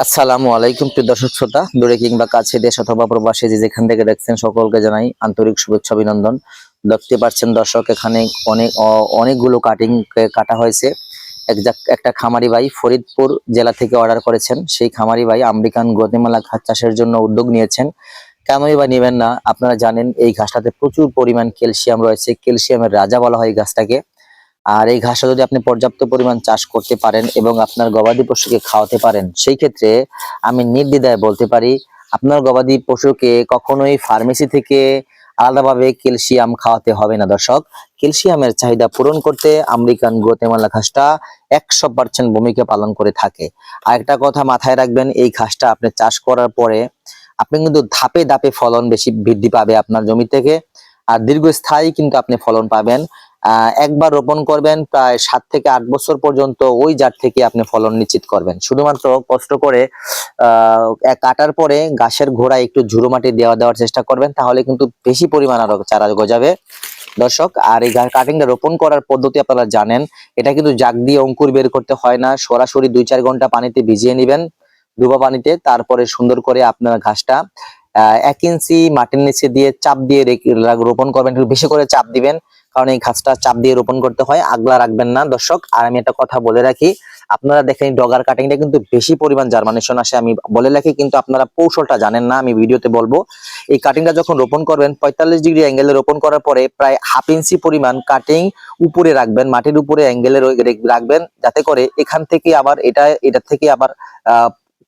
আসসালামু আলাইকুম প্রিয় দর্শক শ্রোতা, দূরে কিংবা কাছে, দেশ অথবা প্রবাসে যে যেখান থেকে দেখছেন সকলকে জানাই আন্তরিক শুভেচ্ছা অভিনন্দন। দেখতে পাচ্ছেন দর্শক, এখানে অনেকগুলো কাটিং কাটা হয়েছে। একটা খামারি ভাই ফরিদপুর জেলা থেকে অর্ডার করেছেন। সেই খামারি ভাই আমেরিকান গতিমালা ঘাস চাষের জন্য উদ্যোগ নিয়েছেন। কেনই বা নেবেন না? আপনারা জানেন এই ঘাসটাতে প্রচুর পরিমাণ ক্যালসিয়াম রয়েছে, ক্যালসিয়ামের রাজা বলা হয় এই ঘাসটাকে। আর এই ঘাসটা যদি আপনি পর্যাপ্ত পরিমাণ চাষ করতে পারেন এবং আপনার গবাদি পশুকে খাওয়াতে পারেন, সেই ক্ষেত্রে আমি নির্দ্বিধায় বলতে পারি আপনার গবাদি পশুকে কখনোই ফার্মেসি থেকে আলাদাভাবে ক্যালসিয়াম খাওয়াতে হবে না। দর্শক, ক্যালসিয়ামের চাহিদা পূরণ করতে আমেরিকান গুয়াতেমালা ঘাসটা 100% ভূমিকা পালন করে থাকে। আর একটা কথা মাথায় রাখবেন, এই ঘাসটা আপনি চাষ করার পরে আপনি কিন্তু ধাপে ধাপে ফলন বেশি বৃদ্ধি পাবে আপনার জমি থেকে। আর দীর্ঘস্থায়ী কিন্তু আপনি ফলন পাবেন। একবার রোপণ করবেন, প্রায় 7 থেকে 8 বছর পর্যন্ত ওই জাত থেকে আপনি ফলন নিশ্চিত করবেন। শুধুমাত্র কষ্ট করে কাটার পরে ঘাসের গোড়ায় একটু ঝুরো মাটি দেওয়ার চেষ্টা করবেন, তাহলে কিন্তু বেশি পরিমাণ আরো চারা গজাবে। দর্শক, আর এই কাটিংটা রোপণ করার পদ্ধতি আপনারা জানেন, এটা কিন্তু জাগ দিয়ে অঙ্কুর বের করতে হয় না। সরাসরি 2-4 ঘন্টা পানিতে ভিজিয়ে নেবেন, ডুবা পানিতে। তারপরে সুন্দর করে আপনার ঘাসটা 1 ইঞ্চি মাটির নিচে দিয়ে চাপ দিয়ে রোপণ করবেন। একটু বেশি করে চাপ দিবেন, কারণ এই ঘাসটা চাপ দিয়ে রোপণ করতে হয়, আগলা রাখবেন না। দর্শক, আর আমি একটা কথা বলে রাখি, আপনারা দেখেন ডগার কাটিংটা কিন্তু বেশি পরিমাণ জার্মিনেশন আসে, আমি বলে রাখি, কিন্তু আপনারা কৌশলটা জানেন না, আমি ভিডিওতে বলবো। এই কাটিংটা যখন রোপণ করবেন 45 ডিগ্রি অ্যাঙ্গেলে রোপণ করার পরে প্রায় 1/2 ইঞ্চি পরিমাণ কাটিং উপরে রাখবেন, মাটির উপরে অ্যাঙ্গেলে রাখবেন, যাতে করে এখান থেকে আবার এটা থেকে আবার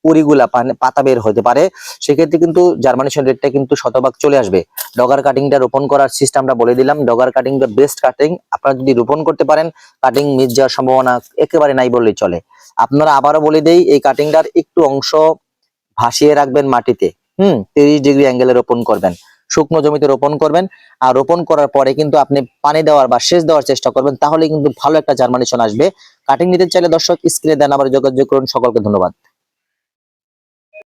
কুড়িগুলা পাতা বের হতে পারে। সেক্ষেত্রে কিন্তু জার্মিনেশন রেটটা কিন্তু শতভাগ চলে আসবে। ডগার কাটিংটা রোপণ করার সিস্টেমটা বলে দিলাম। ডগার কাটিংটা বেস্ট কাটিং। আপনারা যদি রোপণ করতে পারেন, কাটিং মিস যাওয়ার সম্ভাবনা একেবারে নাই বললেই চলে। আপনারা আবারও বলে দেই, এই কাটিংটার একটু অংশ ভাসিয়ে রাখবেন মাটিতে। 30 ডিগ্রি অ্যাঙ্গেলে রোপণ করবেন, শুকনো জমিতে রোপণ করবেন। আর রোপণ করার পরে কিন্তু আপনি পানি দেওয়ার বা সেচ দেওয়ার চেষ্টা করবেন, তাহলে কিন্তু ভালো একটা জার্মিনেশন আসবে। কাটিং নিতে চাইলে দর্শক, স্ক্রিনে দেন আবার যোগাযোগ করুন। সকলকে ধন্যবাদ।